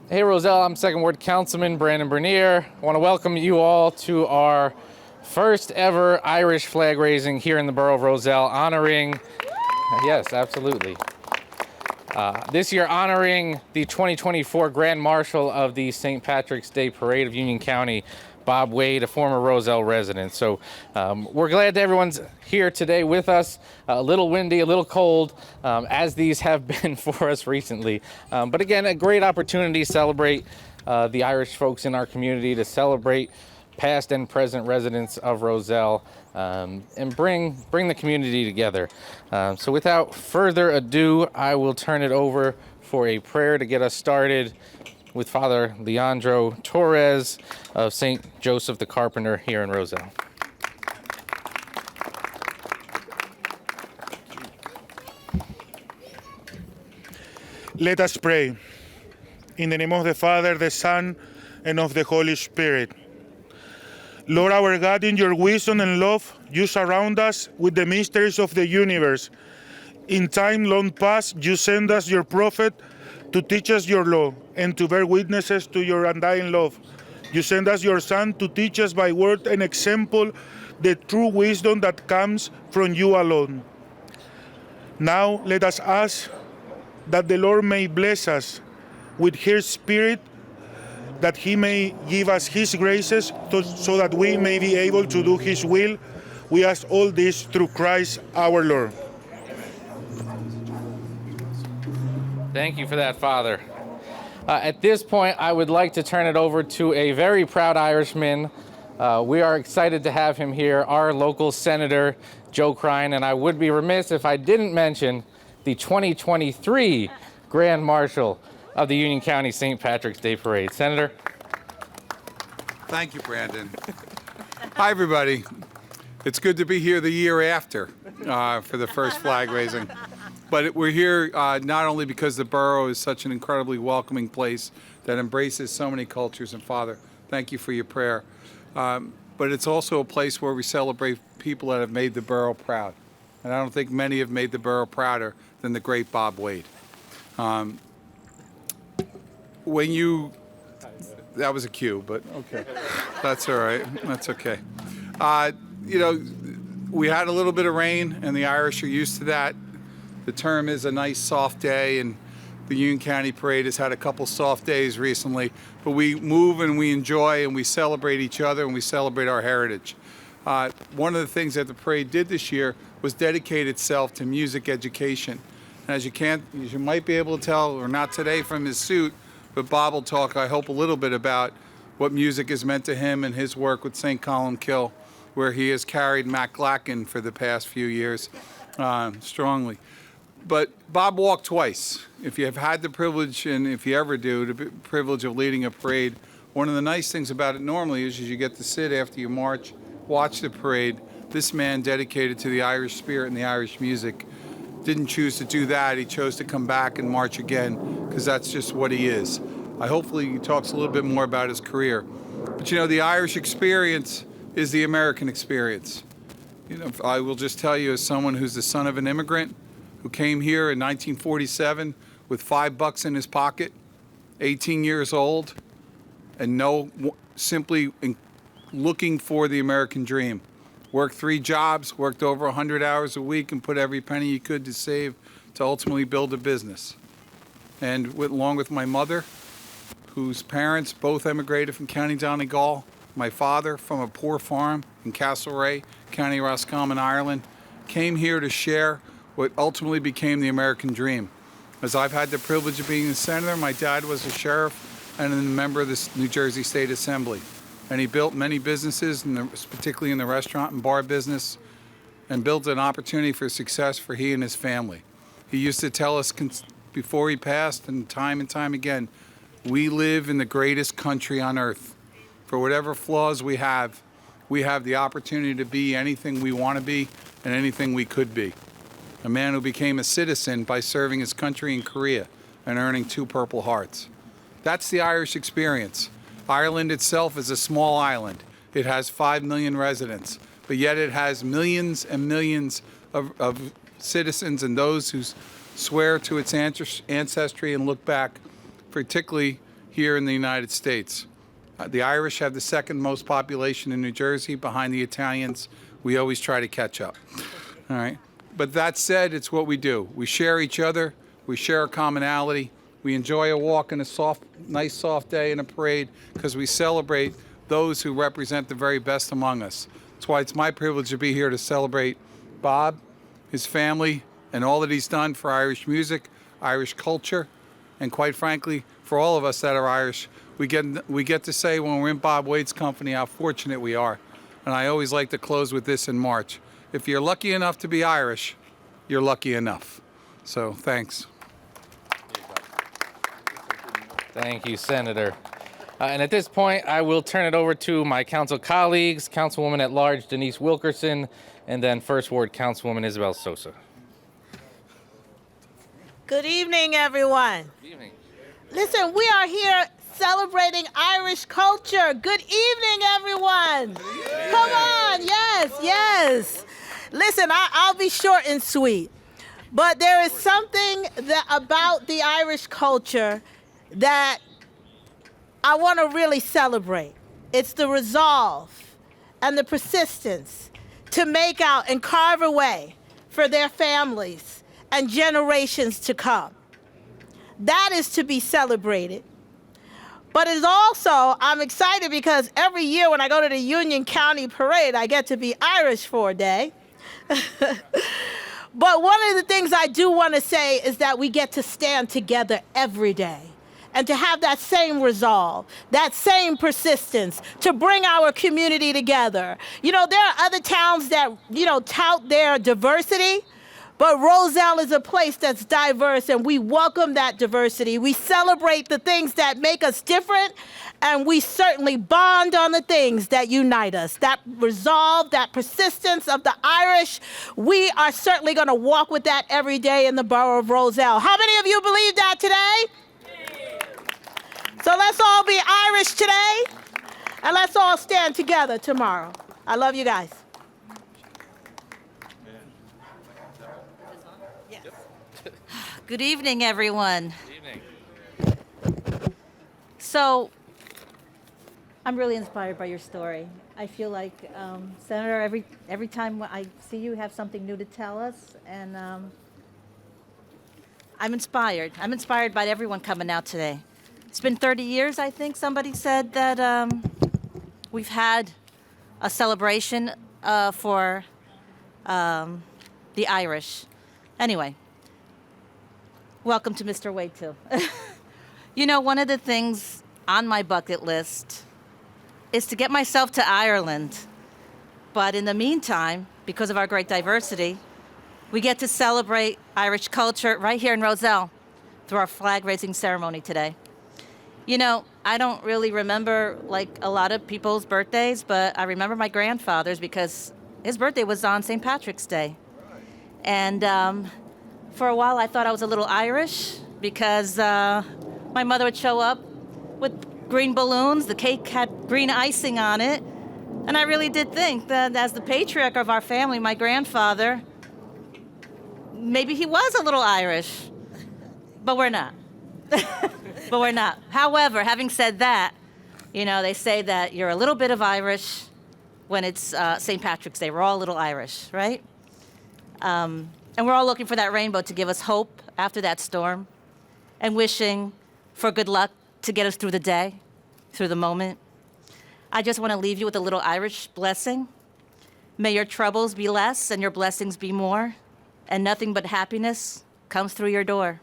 Hey Roselle, I'm Second Ward Councilman Brandon Bernier. I want to welcome you all to our first ever Irish flag raising here in the borough of Roselle, honoring, yes, absolutely. This year honoring the 2024 Grand Marshal of the St. Patrick's Day Parade of Union County, Bob Wade, a former Roselle resident. So we're glad that everyone's here today with us. A little windy, a little cold, as these have been for us recently. But again, a great opportunity to celebrate the Irish folks in our community, to celebrate past and present residents of Roselle, and bring the community together. So without further ado, I will turn it over for a prayer to get us started with Father Leandro Torres of St. Joseph the Carpenter here in Roselle. Let us pray. In the name of the Father, the Son, and of the Holy Spirit. Lord our God, in your wisdom and love, you surround us with the mysteries of the universe. In time long past, you send us your prophet to teach us your law and to bear witnesses to your undying love. You send us your Son to teach us by word and example the true wisdom that comes from you alone. Now let us ask that the Lord may bless us with his Spirit, that he may give us his graces so that we may be able to do his will. We ask all this through Christ our Lord. Thank you for that, Father. At this point, I would like to turn it over to a very proud Irishman. We are excited to have him here, our local Senator, Joe Crine, and I would be remiss if I didn't mention the 2023 Grand Marshal of the Union County St. Patrick's Day Parade. Senator? Thank you, Brandon. Hi, everybody. It's good to be here the year after for the first flag raising. But we're here not only because the borough is such an incredibly welcoming place that embraces so many cultures, and Father, thank you for your prayer. But it's also a place where we celebrate people that have made the borough proud. And I don't think many have made the borough prouder than the great Bob Wade. That was a cue, but okay. That's all right. That's okay. We had a little bit of rain, and the Irish are used to that. The term is a nice soft day, and the Union County Parade has had a couple soft days recently, but we move and we enjoy and we celebrate each other and we celebrate our heritage. One of the things that the parade did this year was dedicate itself to music education. And as you might be able to tell, or not today from his suit, but Bob will talk, I hope, a little bit about what music has meant to him and his work with St. Columkill, where he has carried Matt Glacken for the past few years strongly. But Bob walked twice. If you have had the privilege, and if you ever do, the privilege of leading a parade, one of the nice things about it normally is you get to sit after you march, watch the parade. This man, dedicated to the Irish spirit and the Irish music, didn't choose to do that. He chose to come back and march again, because that's just what he is. Hopefully he talks a little bit more about his career. But the Irish experience is the American experience. I will just tell you, as someone who's the son of an immigrant who came here in 1947 with $5 in his pocket, 18 years old, and simply looking for the American dream. Worked 3 jobs, worked over 100 hours a week, and put every penny you could to save to ultimately build a business. And along with my mother, whose parents both emigrated from County Donegal, my father from a poor farm in Castlereagh, County Roscommon, Ireland, came here to share what ultimately became the American dream. As I've had the privilege of being a senator, my dad was a sheriff and a member of the New Jersey State Assembly. And he built many businesses, particularly in the restaurant and bar business, and built an opportunity for success for he and his family. He used to tell us before he passed, and time again, we live in the greatest country on earth. For whatever flaws we have the opportunity to be anything we want to be and anything we could be. A man who became a citizen by serving his country in Korea and earning 2 Purple Hearts. That's the Irish experience. Ireland itself is a small island. It has 5 million residents, but yet it has millions and millions of citizens and those who swear to its ancestry and look back. Particularly here in the United States. The Irish have the second most population in New Jersey behind the Italians. We always try to catch up. All right. But that said, it's what we do. We share each other. We share a commonality. We enjoy a walk in a nice soft day in a parade because we celebrate those who represent the very best among us. That's why it's my privilege to be here to celebrate Bob, his family, and all that he's done for Irish music, Irish culture, and quite frankly, for all of us that are Irish, we get to say when we're in Bob Wade's company how fortunate we are. And I always like to close with this in March. If you're lucky enough to be Irish, you're lucky enough. So thanks. Thank you, Senator. And at this point, I will turn it over to my council colleagues, Councilwoman at Large Denise Wilkerson, and then First Ward Councilwoman Isabel Sosa. Good evening, everyone. Good evening. Listen, we are here celebrating Irish culture. Good evening, everyone. Come on, yes. Listen, I'll be short and sweet, but there is something about the Irish culture that I want to really celebrate. It's the resolve and the persistence to make out and carve a way for their families and generations to come. That is to be celebrated. But it's also, I'm excited because every year when I go to the Union County Parade, I get to be Irish for a day. But one of the things I do want to say is that we get to stand together every day and to have that same resolve, that same persistence to bring our community together. You know, there are other towns that, tout their diversity, but Roselle is a place that's diverse, and we welcome that diversity. We celebrate the things that make us different, and we certainly bond on the things that unite us. That resolve, that persistence of the Irish, we are certainly going to walk with that every day in the borough of Roselle. How many of you believe that today? So let's all be Irish today, and let's all stand together tomorrow. I love you guys. Good evening, everyone. Good evening. So, I'm really inspired by your story. I feel like, Senator, every time I see you have something new to tell us, and I'm inspired. I'm inspired by everyone coming out today. It's been 30 years, I think somebody said, that we've had a celebration for the Irish. Anyway. Welcome to Mr. Wade, too. You know, one of the things on my bucket list is to get myself to Ireland. But in the meantime, because of our great diversity, we get to celebrate Irish culture right here in Roselle through our flag-raising ceremony today. You know, I don't really remember, like, a lot of people's birthdays, but I remember my grandfather's because his birthday was on St. Patrick's Day. And for a while, I thought I was a little Irish because my mother would show up with green balloons. The cake had green icing on it. And I really did think that as the patriarch of our family, my grandfather, maybe he was a little Irish. But we're not. But we're not. However, having said that, you know, they say that you're a little bit of Irish when it's St. Patrick's Day. We're all a little Irish, right? And we're all looking for that rainbow to give us hope after that storm, and wishing for good luck to get us through the day, through the moment. I just want to leave you with a little Irish blessing. May your troubles be less and your blessings be more, and nothing but happiness comes through your door.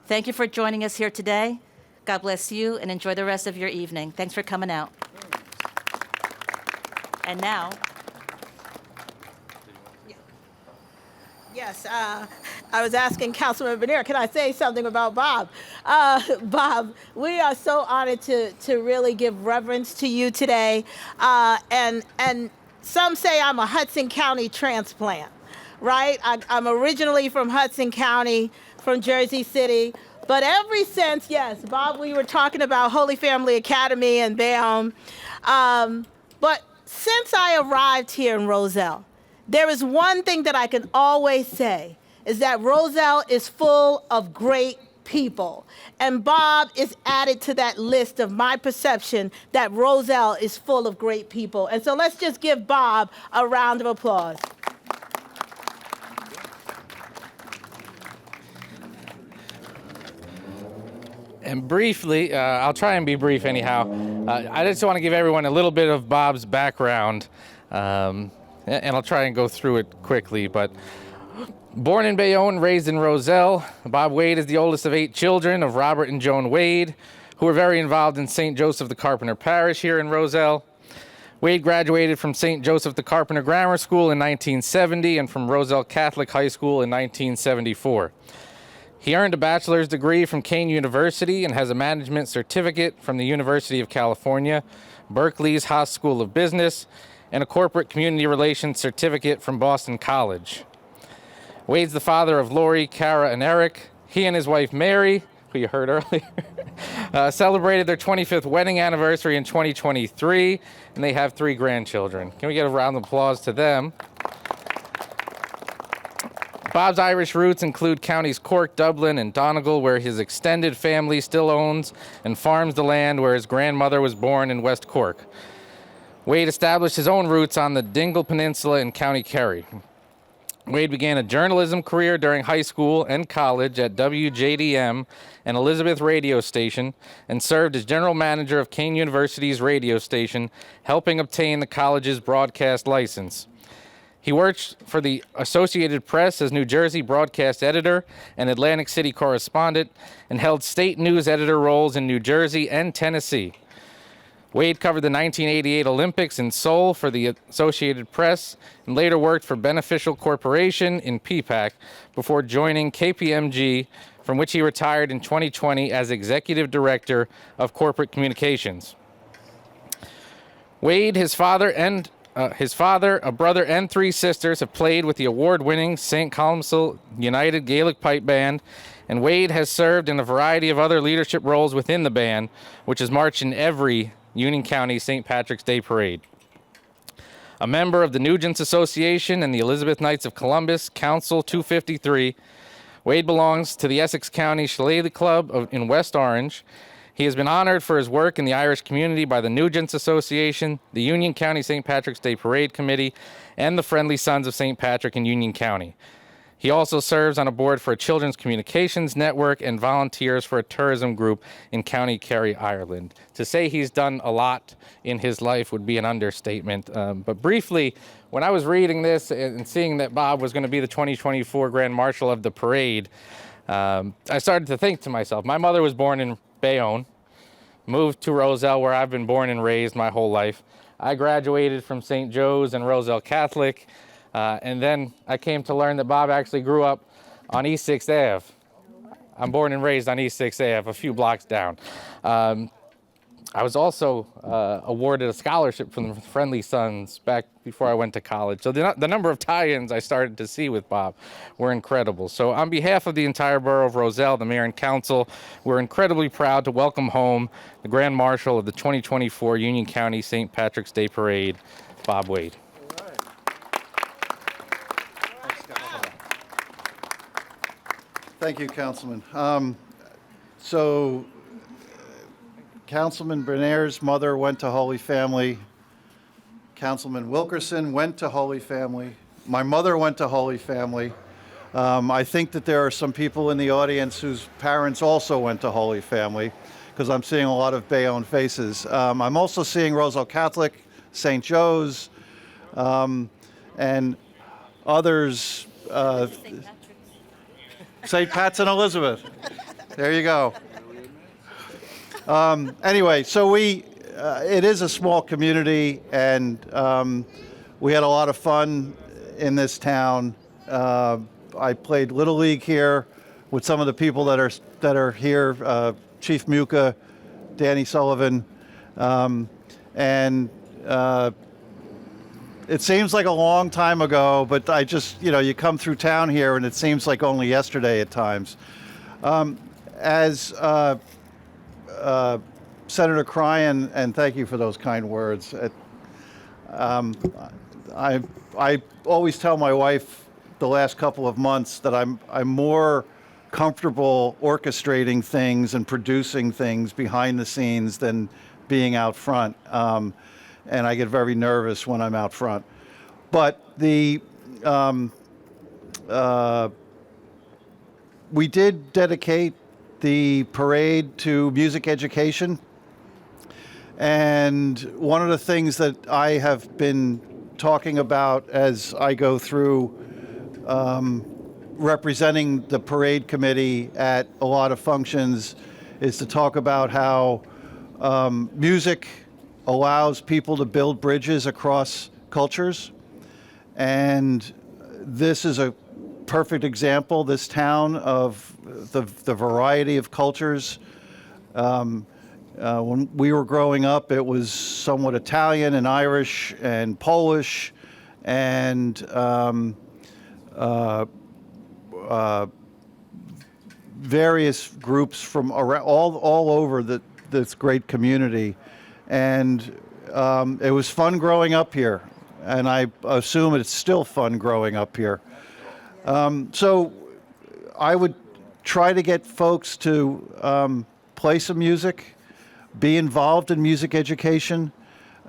Thank you for joining us here today. God bless you, and enjoy the rest of your evening. Thanks for coming out. And now, Yes, I was asking Councilman Bernier, can I say something about Bob? Bob, we are so honored to really give reverence to you today. And some say I'm a Hudson County transplant, right? I'm originally from Hudson County, from Jersey City. But ever since, yes, Bob, we were talking about Holy Family Academy and BAM. But since I arrived here in Roselle, there is one thing that I can always say, is that Roselle is full of great people. And Bob is added to that list of my perception that Roselle is full of great people. And so let's just give Bob a round of applause. And briefly, I'll try and be brief anyhow. I just want to give everyone a little bit of Bob's background, and I'll try and go through it quickly. But born in Bayonne, raised in Roselle, Bob Wade is the oldest of 8 children of Robert and Joan Wade, who were very involved in St. Joseph the Carpenter Parish here in Roselle. Wade graduated from St. Joseph the Carpenter Grammar School in 1970 and from Roselle Catholic High School in 1974. He earned a bachelor's degree from Kean University and has a management certificate from the University of California, Berkeley's Haas School of Business, and a corporate community relations certificate from Boston College. Wade's the father of Lori, Kara, and Eric. He and his wife Mary, who you heard earlier, celebrated their 25th wedding anniversary in 2023, and they have 3 grandchildren. Can we get a round of applause to them? Bob's Irish roots include counties Cork, Dublin, and Donegal, where his extended family still owns and farms the land where his grandmother was born in West Cork. Wade established his own roots on the Dingle Peninsula in County Kerry. Wade began a journalism career during high school and college at WJDM, an Elizabeth radio station, and served as general manager of Kean University's radio station, helping obtain the college's broadcast license. He worked for the Associated Press as New Jersey broadcast editor and Atlantic City correspondent, and held state news editor roles in New Jersey and Tennessee. Wade covered the 1988 Olympics in Seoul for the Associated Press and later worked for Beneficial Corporation in PPAC before joining KPMG, from which he retired in 2020 as Executive Director of Corporate Communications. Wade, his father, a brother, and 3 sisters have played with the award-winning St. Columcille United Gaelic Pipe Band, and Wade has served in a variety of other leadership roles within the band, which has marched in every Union County St. Patrick's Day Parade. A member of the Nugents Association and the Elizabeth Knights of Columbus, Council 253, Wade belongs to the Essex County Shillelagh Club in West Orange. He has been honored for his work in the Irish community by the Nugents Association, the Union County St. Patrick's Day Parade Committee, and the Friendly Sons of St. Patrick in Union County. He also serves on a board for a children's communications network and volunteers for a tourism group in County Kerry, Ireland. To say he's done a lot in his life would be an understatement. But briefly, when I was reading this and seeing that Bob was going to be the 2024 Grand Marshal of the parade, I started to think to myself, my mother was born in Bayonne, moved to Roselle, where I've been born and raised my whole life. I graduated from St. Joe's and Roselle Catholic, and then I came to learn that Bob actually grew up on East 6th Ave. I'm born and raised on East 6th Ave, a few blocks down. I was also awarded a scholarship from the Friendly Sons back before I went to college. So the number of tie-ins I started to see with Bob were incredible. So on behalf of the entire borough of Roselle, the mayor and council, we're incredibly proud to welcome home the Grand Marshal of the 2024 Union County St. Patrick's Day Parade, Bob Wade. Thank you, Councilman. Councilman Bernier's mother went to Holy Family. Councilman Wilkerson went to Holy Family. My mother went to Holy Family. I think that there are some people in the audience whose parents also went to Holy Family, because I'm seeing a lot of Bayonne faces. I'm also seeing Roselle Catholic, St. Joe's, and others. St. Pat's and Elizabeth. There you go. Anyway, so it is a small community, and we had a lot of fun in this town. I played Little League here with some of the people that are here, Chief Muka, Danny Sullivan, and it seems like a long time ago, but I just, you come through town here and it seems like only yesterday at times. As Senator Cryan, and thank you for those kind words. I always tell my wife the last couple of months that I'm more comfortable orchestrating things and producing things behind the scenes than being out front. And I get very nervous when I'm out front. But we did dedicate the parade to music education. And one of the things that I have been talking about as I go through representing the parade committee at a lot of functions is to talk about how music allows people to build bridges across cultures. And this is a perfect example, this town, of the variety of cultures. When we were growing up, it was somewhat Italian and Irish and Polish and various groups from around, all over this great community. And it was fun growing up here. And I assume it's still fun growing up here. So I would try to get folks to play some music, be involved in music education.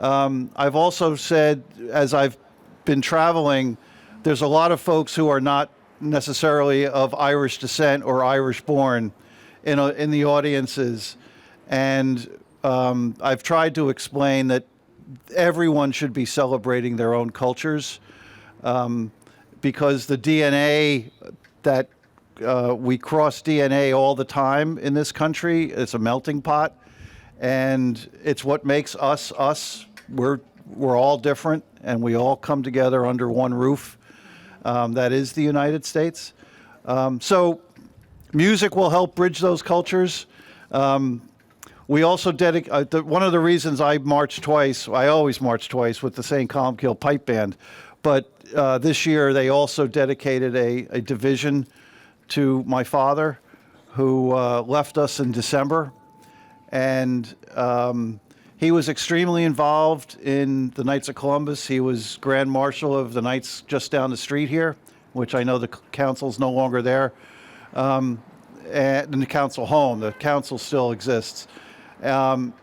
I've also said, as I've been traveling, there's a lot of folks who are not necessarily of Irish descent or Irish born in the audiences. And I've tried to explain that everyone should be celebrating their own cultures, because the DNA that we cross DNA all the time in this country. It's a melting pot, and it's what makes us us. We're all different, and we all come together under one roof. That is the United States. So music will help bridge those cultures. We also dedicate, one of the reasons I march twice, I always march twice with the St. Columkill Pipe Band, but this year they also dedicated a division to my father, who left us in December. And he was extremely involved in the Knights of Columbus. He was Grand Marshal of the Knights just down the street here, which I know the council's no longer there. And the council home, the council still exists.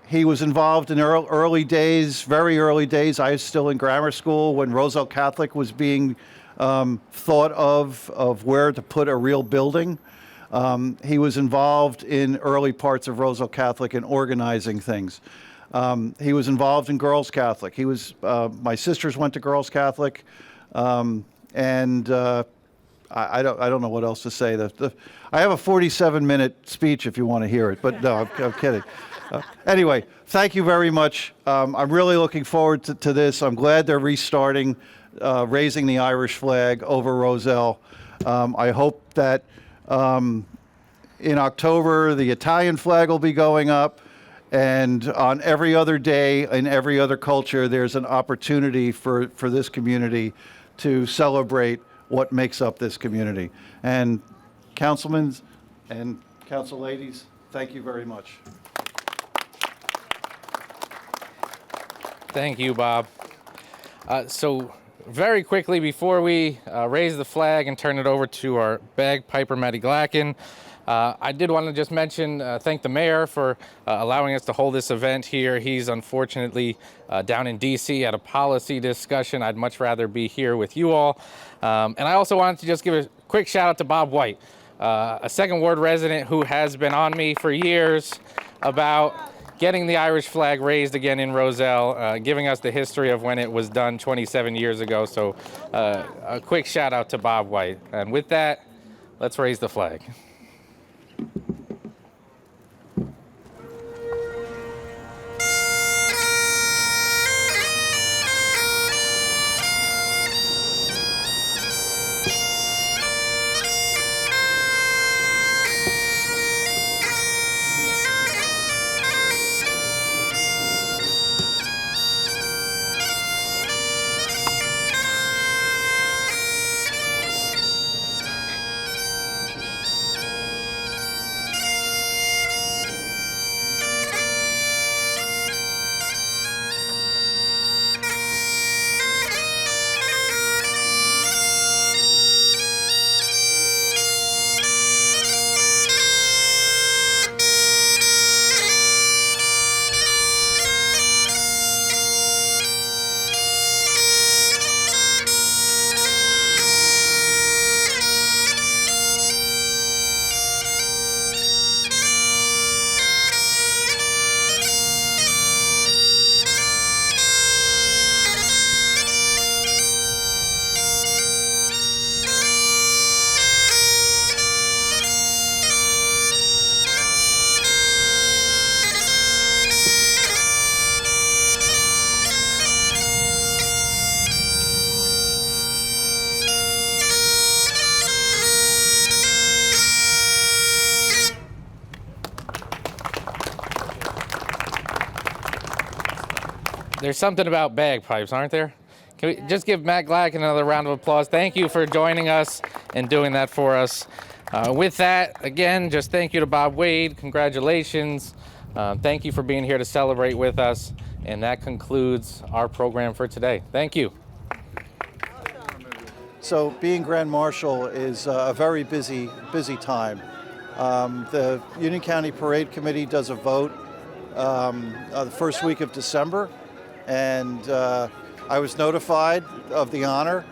He was involved in early days, very early days. I was still in grammar school when Roselle Catholic was being thought of where to put a real building. He was involved in early parts of Roselle Catholic in organizing things. He was involved in Girls Catholic. He was, my sisters went to Girls Catholic, and I don't know what else to say. I have a 47-minute speech if you want to hear it, but no, I'm kidding. Anyway, thank you very much. I'm really looking forward to this. I'm glad they're restarting, raising the Irish flag over Roselle. I hope that in October the Italian flag will be going up, and on every other day in every other culture there's an opportunity for this community to celebrate what makes up this community. And councilmen and council ladies, thank you very much. Thank you, Bob. So very quickly, before we raise the flag and turn it over to our bagpiper, Matty Glacken, I did want to just mention, thank the mayor for allowing us to hold this event here. He's unfortunately down in D.C. at a policy discussion. I'd much rather be here with you all. And I also wanted to just give a quick shout out to Bob White, a Second Ward resident who has been on me for years about getting the Irish flag raised again in Roselle, giving us the history of when it was done 27 years ago. So a quick shout out to Bob White. And with that, let's raise the flag. There's something about bagpipes, aren't there? Can we just give Matt Glack another round of applause? Thank you for joining us and doing that for us. With that, again, just thank you to Bob Wade. Congratulations. Thank you for being here to celebrate with us. And that concludes our program for today. Thank you. So being Grand Marshal is a very busy time. The Union County Parade Committee does a vote the first week of December, and I was notified of the honor.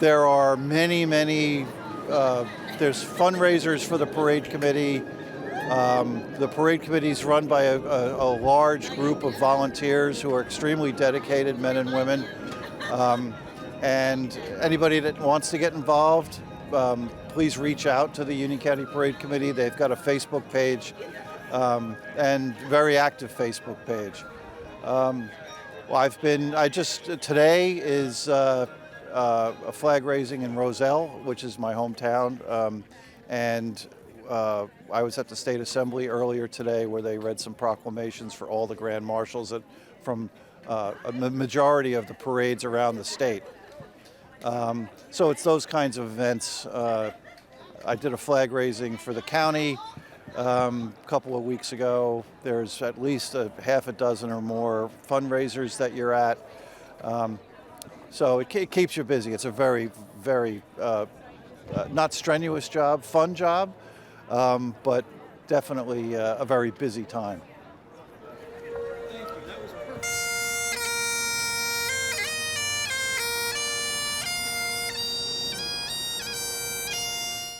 There are many, there's fundraisers for the Parade Committee. The Parade Committee is run by a large group of volunteers who are extremely dedicated men and women. And anybody that wants to get involved, please reach out to the Union County Parade Committee. They've got a Facebook page, and very active Facebook page. Today is a flag raising in Roselle, which is my hometown, and I was at the State Assembly earlier today where they read some proclamations for all the Grand Marshals from a majority of the parades around the state. So it's those kinds of events. I did a flag raising for the county a couple of weeks ago. There's at least a half a dozen or more fundraisers that you're at. So it keeps you busy. It's a very not strenuous job, fun job, but definitely a very busy time.